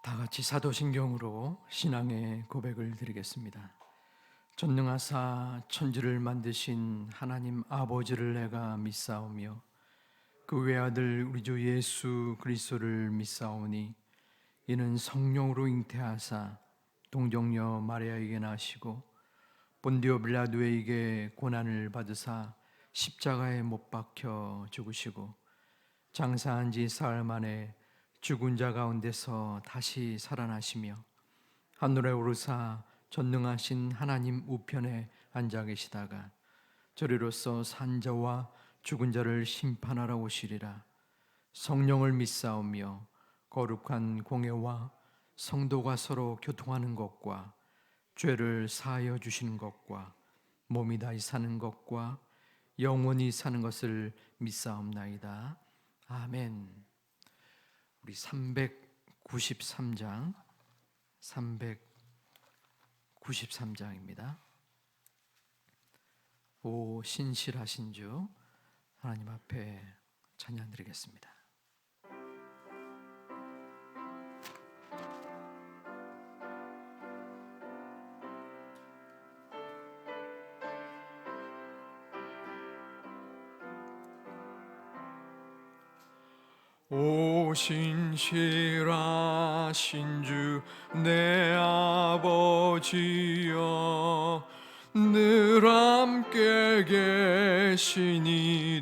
다 같이 사도신경으로 신앙의 고백을 드리겠습니다. 전능하사 천지를 만드신 하나님 아버지를 내가 믿사오며 그 외아들 우리 주 예수 그리스도를 믿사오니 이는 성령으로 잉태하사 동정녀 마리아에게 나시고 본디오 빌라도에게 고난을 받으사 십자가에 못 박혀 죽으시고 장사한 지 사흘 만에 죽은 자 가운데서 다시 살아나시며 하늘에 오르사 전능하신 하나님 우편에 앉아 계시다가 저리로서 산 자와 죽은 자를 심판하러 오시리라. 성령을 믿사오며 거룩한 공예와 성도가 서로 교통하는 것과 죄를 사하여 주시는 것과 몸이 다시 사는 것과 영원히 사는 것을 믿사옵나이다. 아멘. 우리 393장입니다. 오 신실하신 주 하나님 앞에 찬양드리겠습니다. 오 신실하신 주 내 아버지여, 늘 함께 계시니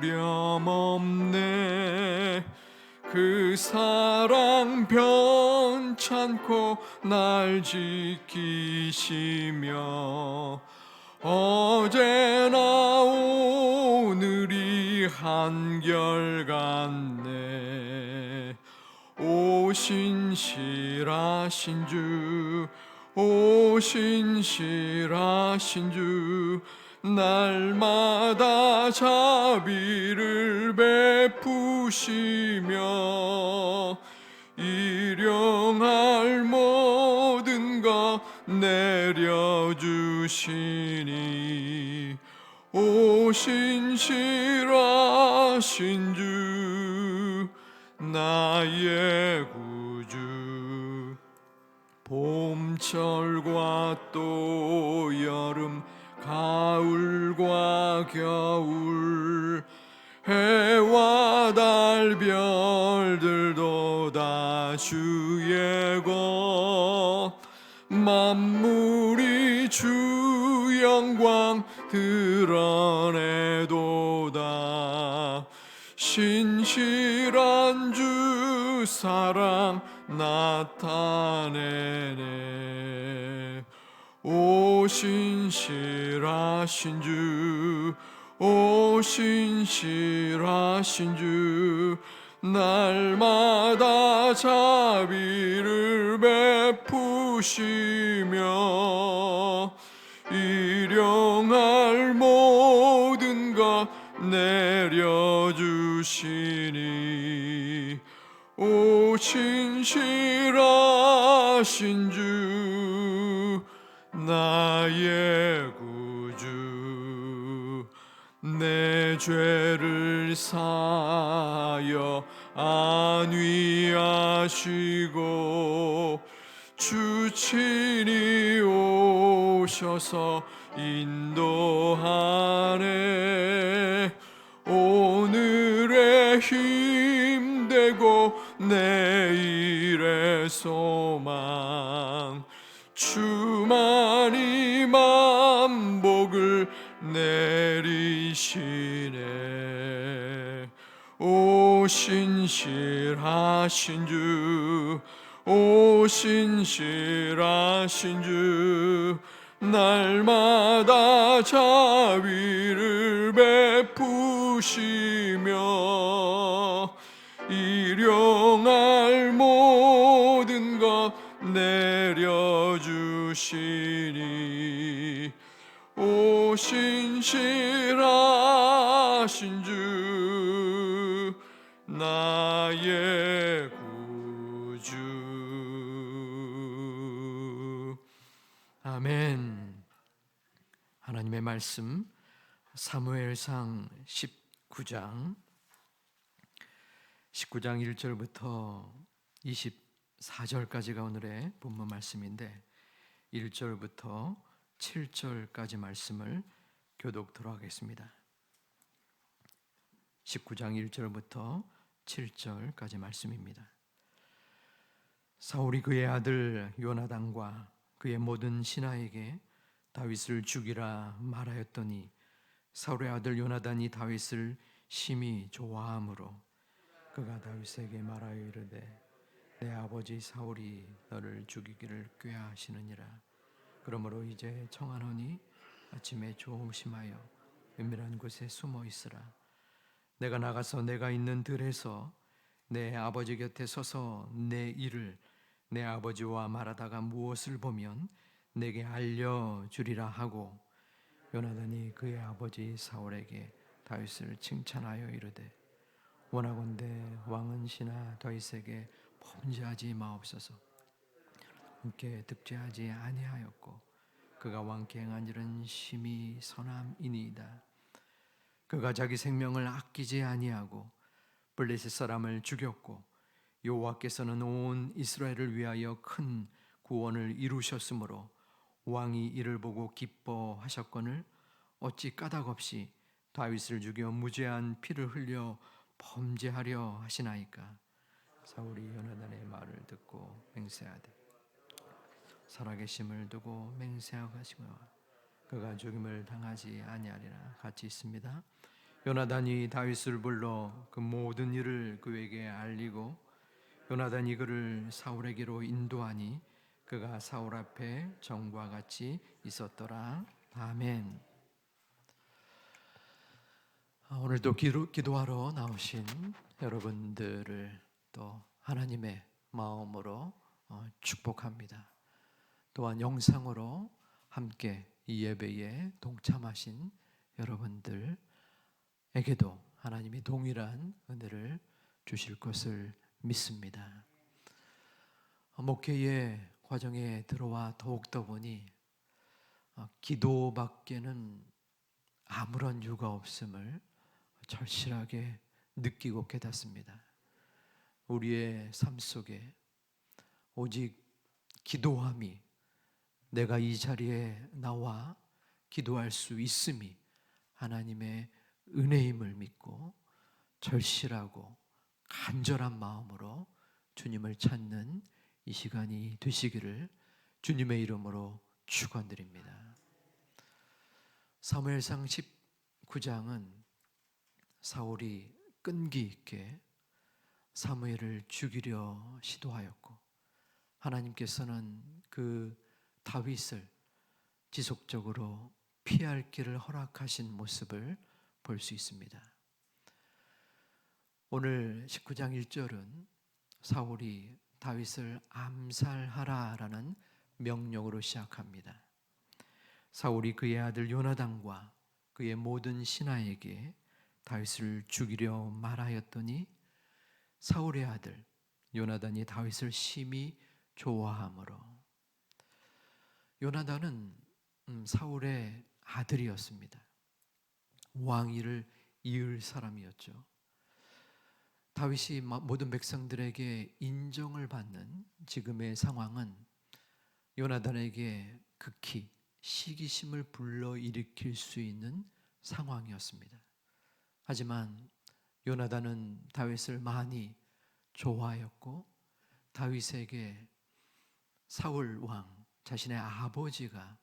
두려움없네. 그 사랑 변찮고 날 지키시며 어제나 오늘이 한결같네. 오 신실하신 주, 오 신실하신 주, 날마다 자비를 베푸시며 일용할 모든 것 내려주시니 오 신실하신 주 나의 구주. 봄철과 또 여름 가을과 겨울 해와 달 별들도 다 주의 것, 만물이 주 영광 드러내도다. 신실한 주 사랑 나타내네. 오 신실하신 주, 오 신실하신 주, 날마다 자비를 베푸시며 일용할 모든 것 내려주시니 오 신실하신 주 나의 구주. 내 죄를 사하여 안위하시고 주 친히 오셔서 인도하네. 오늘의 힘되고 내일의 소망, 주만이 만복을 내리시네. 오 신실하신 주, 오 신실하신 주, 날마다 자비를 베푸시며 일용할 모든 것 내려주시니 오 신실하신 주 나의 구주. 아멘. 하나님의 말씀 사무엘상 19장 1절부터 4절까지가 오늘의 본문 말씀인데 1절부터 7절까지 말씀을 교독토록 하겠습니다. 19장 1절부터 7절까지 말씀입니다. 사울이 그의 아들 요나단과 그의 모든 신하에게 다윗을 죽이라 말하였더니 사울의 아들 요나단이 다윗을 심히 좋아하므로 그가 다윗에게 말하여 이르되 내 아버지 사울이 너를 죽이기를 꾀하시느니라. 그러므로 이제 청하노니 아침에 조심하여 은밀한 곳에 숨어 있으라. 내가 나가서 내가 있는 들에서 내 아버지 곁에 서서 내 일을 내 아버지와 말하다가 무엇을 보면 내게 알려주리라 하고 요나단이 그의 아버지 사울에게 다윗을 칭찬하여 이르되 원하건대 왕은 신하 다윗에게 범죄하지 마옵소서. 함께 득죄하지 아니하였고 그가 왕께 행한 일은 심히 선함이니이다. 그가 자기 생명을 아끼지 아니하고 블레셋 사람을 죽였고 여호와께서는 온 이스라엘을 위하여 큰 구원을 이루셨으므로 왕이 이를 보고 기뻐하셨거늘 어찌 까닭없이 다윗을 죽여 무죄한 피를 흘려 범죄하려 하시나이까. 사울이 요나단의 말을 듣고 맹세하되 살아계심을 두고 맹세하고 하시며 그가 죽임을 당하지 아니하리라. 같이 있습니다. 요나단이 다윗을 불러 그 모든 일을 그에게 알리고 요나단이 그를 사울에게로 인도하니 그가 사울 앞에 전과 같이 있었더라. 아멘. 오늘도 기도하러 나오신 여러분들을 또 하나님의 마음으로 축복합니다. 또한 영상으로 함께 이 예배에 동참하신 여러분들에게도 하나님이 동일한 은혜를 주실 것을 믿습니다. 목회의 과정에 들어와 더욱더 보니 기도밖에는 아무런 이유가 없음을 절실하게 느끼고 깨닫습니다. 우리의 삶 속에 오직 기도함이 내가 이 자리에 나와 기도할 수 있음이 하나님의 은혜임을 믿고 절실하고 간절한 마음으로 주님을 찾는 이 시간이 되시기를 주님의 이름으로 축원드립니다. 사무엘상 19장은 사울이 끈기 있게 사무엘을 죽이려 시도하였고 하나님께서는 그 다윗을 지속적으로 피할 길을 허락하신 모습을 볼 수 있습니다. 오늘 19장 1절은 사울이 다윗을 암살하라라는 명령으로 시작합니다. 사울이 그의 아들 요나단과 그의 모든 신하에게 다윗을 죽이려 말하였더니 사울의 아들 요나단이 다윗을 심히 좋아하므로. 요나단은 사울의 아들이었습니다. 왕위를 이을 사람이었죠. 다윗이 모든 백성들에게 인정을 받는 지금의 상황은 요나단에게 극히 시기심을 불러일으킬 수 있는 상황이었습니다. 하지만 요나단은 다윗을 많이 좋아하였고 다윗에게 사울 왕 자신의 아버지가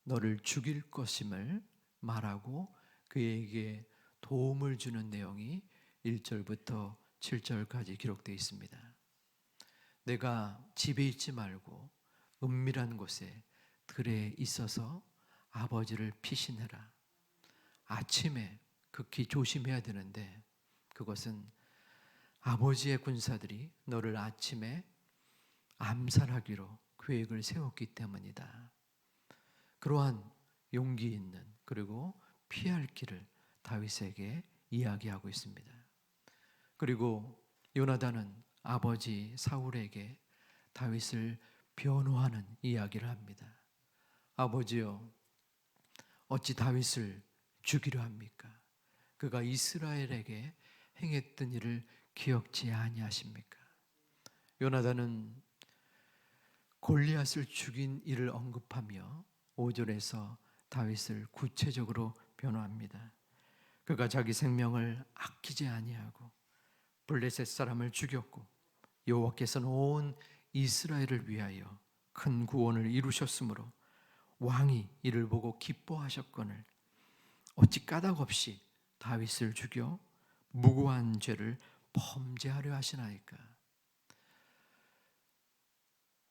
너를 죽일 것임을 말하고 그에게 도움을 주는 내용이 1절부터 7절까지 기록되어 있습니다. 내가 집에 있지 말고 은밀한 곳에 들에 있어서 아버지를 피신해라. 아침에 극히 조심해야 되는데 그것은 아버지의 군사들이 너를 아침에 암살하기로 계획을 세웠기 때문이다. 그러한 용기 있는 그리고 피할 길을 다윗에게 이야기하고 있습니다. 그리고 요나단은 아버지 사울에게 다윗을 변호하는 이야기를 합니다. 아버지여, 어찌 다윗을 죽이려 합니까? 그가 이스라엘에게 행했던 일을 기억지 아니하십니까? 요나단은 골리앗을 죽인 일을 언급하며 5절에서 다윗을 구체적으로 변호합니다. 그가 자기 생명을 아끼지 아니하고 블레셋 사람을 죽였고 여호와께서는 온 이스라엘을 위하여 큰 구원을 이루셨으므로 왕이 이를 보고 기뻐하셨거늘 어찌 까닭 없이 다윗을 죽여 무고한 죄를 범죄하려 하시나이까.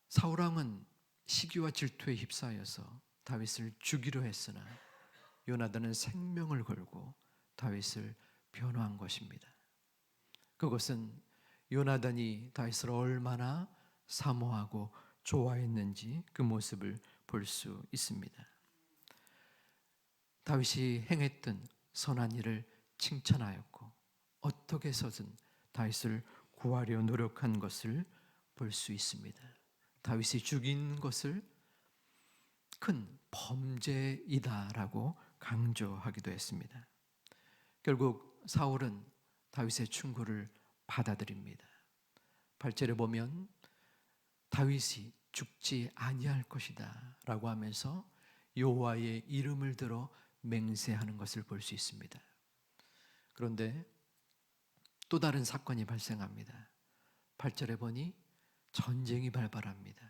사울왕은 시기와 질투에 휩싸여서 다윗을 죽이려 했으나 요나단은 생명을 걸고 다윗을 변호한 것입니다. 그것은 요나단이 다윗을 얼마나 사모하고 좋아했는지 그 모습을 볼 수 있습니다. 다윗이 행했던 선한 일을 칭찬하였고 어떻게 해서든 다윗을 구하려 노력한 것을 볼 수 있습니다. 다윗이 죽인 것을 큰 범죄이다라고 강조하기도 했습니다. 결국 사울은 다윗의 충고를 받아들입니다. 8절에 보면 다윗이 죽지 아니할 것이다 라고 하면서 여호와의 이름을 들어 맹세하는 것을 볼 수 있습니다. 그런데 또 다른 사건이 발생합니다. 8절에 보니 전쟁이 발발합니다.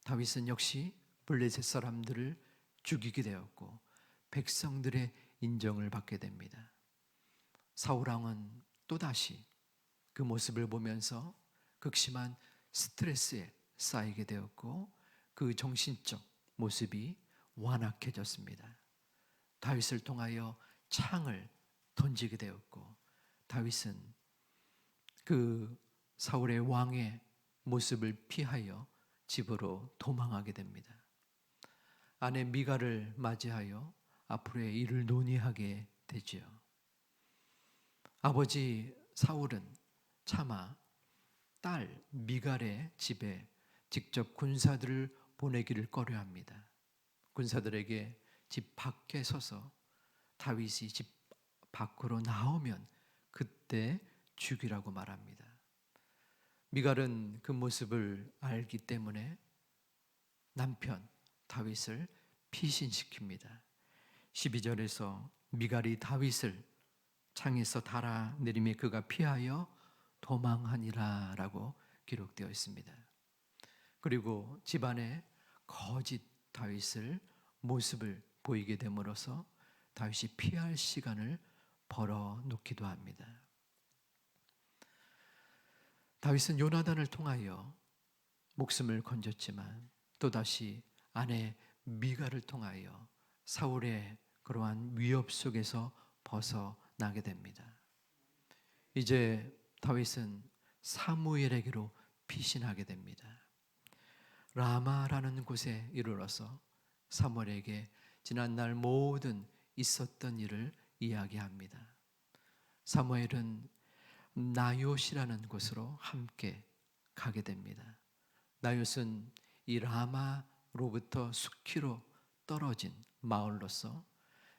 다윗은 역시 블레셋 사람들을 죽이게 되었고 백성들의 인정을 받게 됩니다. 사울왕은 또다시 그 모습을 보면서 극심한 스트레스에 쌓이게 되었고 그 정신적 모습이 완악해졌습니다. 다윗을 통하여 창을 던지게 되었고 다윗은 그 사울의 왕의 모습을 피하여 집으로 도망하게 됩니다. 아내 미갈을 맞이하여 앞으로의 일을 논의하게 되지요. 아버지 사울은 차마 딸 미갈의 집에 직접 군사들을 보내기를 꺼려합니다. 군사들에게 집 밖에 서서 다윗이 집 밖으로 나오면 그때 죽이라고 말합니다. 미갈은 그 모습을 알기 때문에 남편 다윗을 피신시킵니다. 12절에서 미갈이 다윗을 창에서 달아내리며 그가 피하여 도망하니라 라고 기록되어 있습니다. 그리고 집안에 거짓 다윗을 모습을 보이게 됨으로써 다윗이 피할 시간을 벌어놓기도 합니다. 다윗은 요나단을 통하여 목숨을 건졌지만 또다시 아내 미갈을 통하여 사울의 그러한 위협 속에서 벗어나게 됩니다. 이제 다윗은 사무엘에게로 피신하게 됩니다. 라마라는 곳에 이르러서 사무엘에게 지난날 모든 있었던 일을 이야기합니다. 사무엘은 나요시라는 곳으로 함께 가게 됩니다. 나요스는 이 라마로부터 수키로 떨어진 마을로서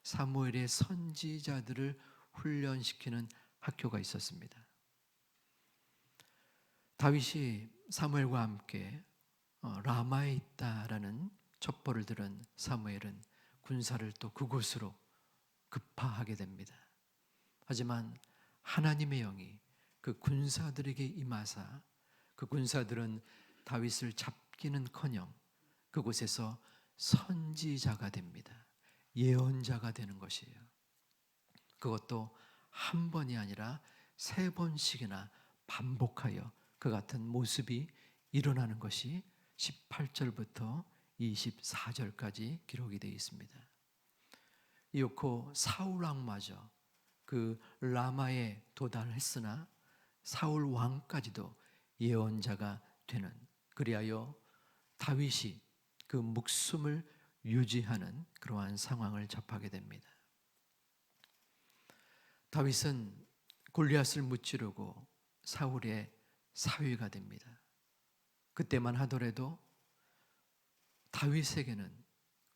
사무엘의 선지자들을 훈련시키는 학교가 있었습니다. 다윗이 사무엘과 함께 라마에 있다라는 첩보를 들은 사무엘은 군사를 또 그곳으로 급파하게 됩니다. 하지만 하나님의 영이 그 군사들에게 임하사 그 군사들은 다윗을 잡기는커녕 그곳에서 선지자가 됩니다. 예언자가 되는 것이에요. 그것도 한 번이 아니라 3번씩이나 반복하여 그 같은 모습이 일어나는 것이 18절부터 24절까지 기록이 되어 있습니다. 이윽고 사울 왕마저 그 라마에 도달했으나 사울 왕까지도 예언자가 되는, 그리하여 다윗이 그 목숨을 유지하는 그러한 상황을 접하게 됩니다. 다윗은 골리앗을 무찌르고 사울의 사위가 됩니다. 그때만 하더라도 다윗에게는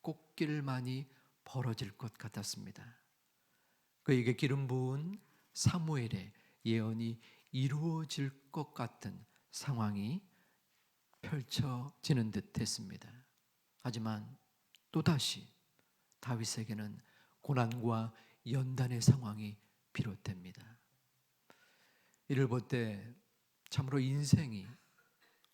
꽃길만이 벌어질 것 같았습니다. 그에게 기름 부은 사무엘의 예언이 이루어질 것 같은 상황이 펼쳐지는 듯 했습니다. 하지만 또다시 다윗에게는 고난과 연단의 상황이 비롯됩니다. 이를 볼 때 참으로 인생이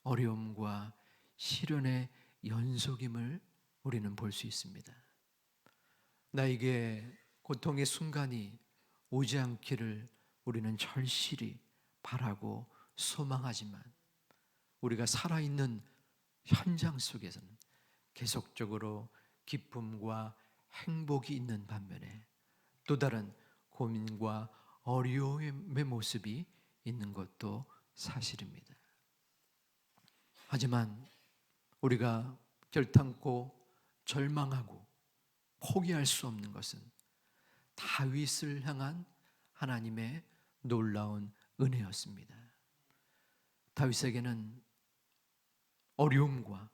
어려움과 시련의 연속임을 우리는 볼 수 있습니다. 나에게 고통의 순간이 오지 않기를 우리는 절실히 바라고 소망하지만 우리가 살아있는 현장 속에서는 계속적으로 기쁨과 행복이 있는 반면에 또 다른 고민과 어려움의 모습이 있는 것도 사실입니다. 하지만 우리가 결단코 절망하고 포기할 수 없는 것은 다윗을 향한 하나님의 놀라운 은혜였습니다. 다윗에게는 어려움과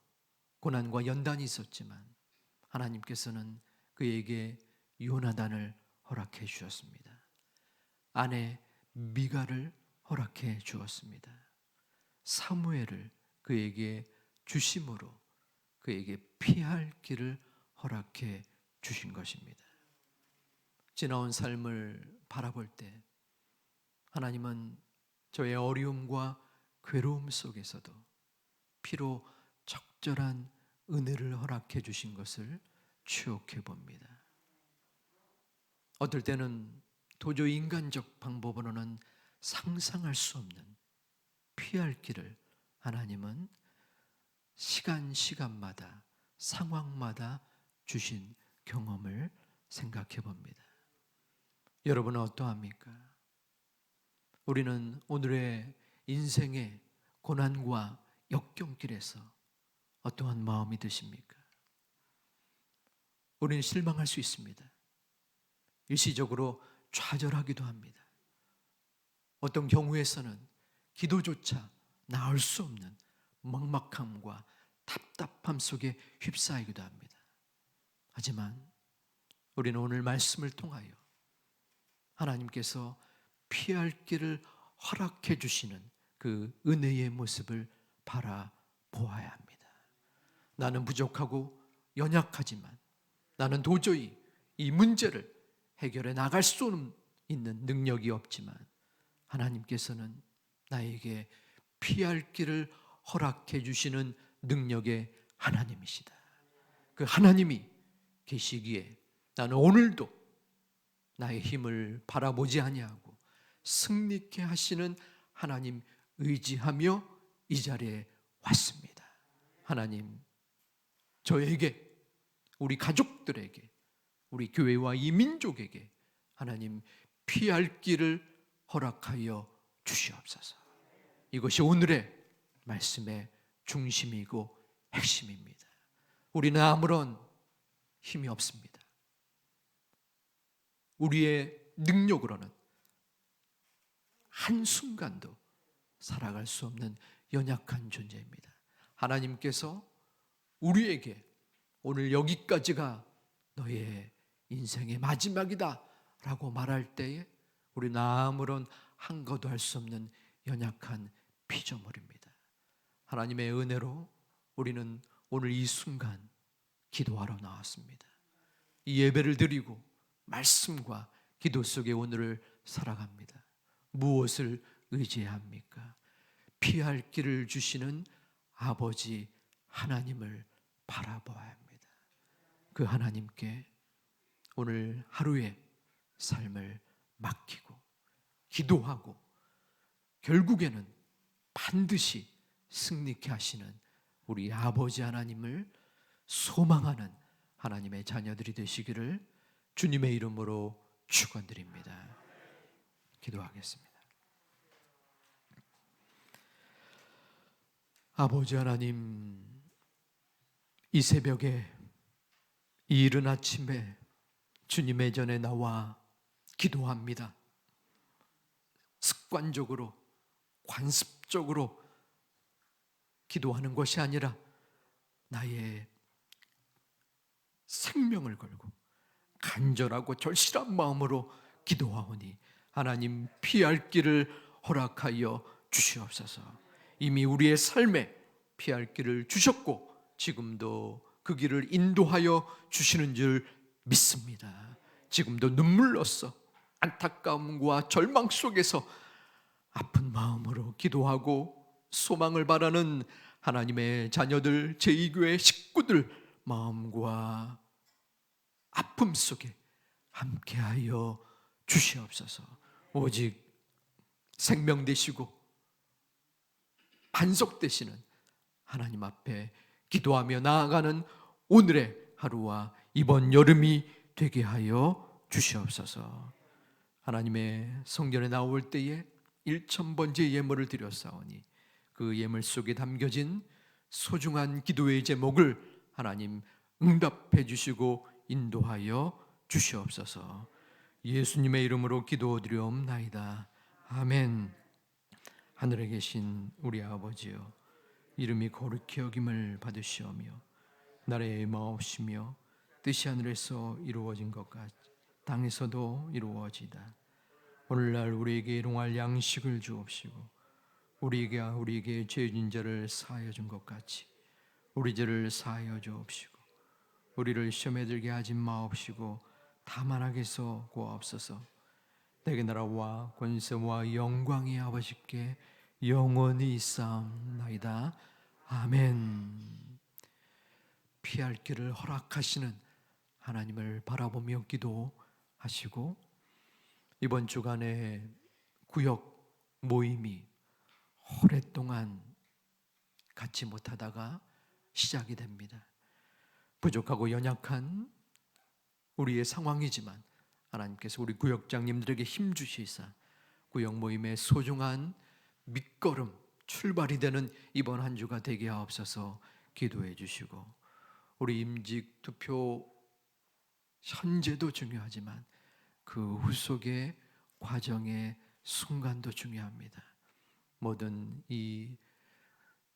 고난과 연단이 있었지만 하나님께서는 그에게 요나단을 허락해 주셨습니다. 아내 미가를 허락해 주었습니다. 사무엘을 그에게 주심으로 그에게 피할 길을 허락해 주신 것입니다. 지나온 삶을 바라볼 때 하나님은 저의 어려움과 괴로움 속에서도 피로 적절한 은혜를 허락해 주신 것을 추억해 봅니다. 어떨 때는 도저히 인간적 방법으로는 상상할 수 없는 피할 길을 하나님은 시간마다 상황마다 주신 경험을 생각해 봅니다. 여러분은 어떠합니까? 우리는 오늘의 인생의 고난과 역경길에서 어떠한 마음이 드십니까? 우리는 실망할 수 있습니다. 일시적으로 좌절하기도 합니다. 어떤 경우에서는 기도조차 나올 수 없는 막막함과 답답함 속에 휩싸이기도 합니다. 하지만 우리는 오늘 말씀을 통하여 하나님께서 피할 길을 허락해 주시는 그 은혜의 모습을 바라보아야 합니다. 나는 부족하고 연약하지만 나는 도저히 이 문제를 해결해 나갈 수 있는 능력이 없지만 하나님께서는 나에게 피할 길을 허락해 주시는 능력의 하나님이시다. 그 하나님이 계시기에 나는 오늘도 나의 힘을 바라보지 아니하고 승리케 하시는 하나님 의지하며 이 자리에 왔습니다. 하나님, 저에게, 우리 가족들에게, 우리 교회와 이 민족에게 하나님 피할 길을 허락하여 주시옵소서. 이것이 오늘의 말씀의 중심이고 핵심입니다. 우리는 아무런 힘이 없습니다. 우리의 능력으로는 한순간도 살아갈 수 없는 연약한 존재입니다. 하나님께서 우리에게 오늘 여기까지가 너의 인생의 마지막이다 라고 말할 때에 우리는 아무런 한거도 할 수 없는 연약한 피조물입니다. 하나님의 은혜로 우리는 오늘 이 순간 기도하러 나왔습니다. 이 예배를 드리고 말씀과 기도 속에 오늘을 살아갑니다. 무엇을 의지해야 합니까? 피할 길을 주시는 아버지 하나님을 바라보아야 합니다. 그 하나님께 오늘 하루의 삶을 맡기고 기도하고 결국에는 반드시 승리케 하시는 우리 아버지 하나님을 소망하는 하나님의 자녀들이 되시기를 주님의 이름으로 축원드립니다. 기도하겠습니다. 아버지 하나님, 이 새벽에 이 이른 아침에 주님의 전에 나와 기도합니다. 습관적으로 관습적으로 기도하는 것이 아니라 나의 생명을 걸고 간절하고 절실한 마음으로 기도하오니 하나님 피할 길을 허락하여 주시옵소서. 이미 우리의 삶에 피할 길을 주셨고 지금도 그 길을 인도하여 주시는 줄 믿습니다. 지금도 눈물로써 안타까움과 절망 속에서 아픈 마음으로 기도하고 소망을 바라는 하나님의 자녀들, 제2교회 식구들 마음과 아픔 속에 함께하여 주시옵소서. 오직 생명 되시고 반석 되시는 하나님 앞에 기도하며 나아가는 오늘의 하루와 이번 여름이 되게 하여 주시옵소서. 하나님의 성전에 나올 때에 1000번째 예물을 드렸사오니 그 예물 속에 담겨진 소중한 기도의 제목을 하나님 응답해 주시고 인도하여 주시옵소서. 예수님의 이름으로 기도드리옵나이다. 아멘. 하늘에 계신 우리 아버지여, 이름이 거룩히 여김을 받으시오며 나라의 마옵시며 뜻이 하늘에서 이루어진 것 같이 땅에서도 이루어지다. 오늘날 우리에게 일용할 양식을 주옵시고 우리에게 죄진 자를 사하여 준 것 같이 우리 죄를 사하여 주옵시고 우리를 시험에 들게 하지 마옵시고 다만 악에서 구하옵소서. 내게 나라와 권세와 영광이 아버지께 영원히 있사옵나이다. 아멘. 피할 길을 허락하시는 하나님을 바라보며 기도하시고 이번 주간에 구역 모임이 오랫동안 갖지 못하다가 시작이 됩니다. 부족하고 연약한 우리의 상황이지만 하나님께서 우리 구역장님들에게 힘 주시사 구역 모임의 소중한 밑거름, 출발이 되는 이번 한 주가 되게 하옵소서. 기도해 주시고 우리 임직 투표 현재도 중요하지만 그 후속의 과정의 순간도 중요합니다. 모든 이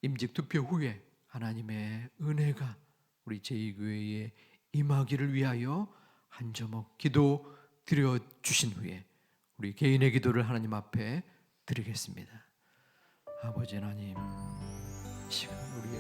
임직 투표 후에 하나님의 은혜가 우리 제2교회에 임하기를 위하여 한 조목 기도 드려 주신 후에 우리 개인의 기도를 하나님 앞에 드리겠습니다. 아버지 하나님, 지금 우리의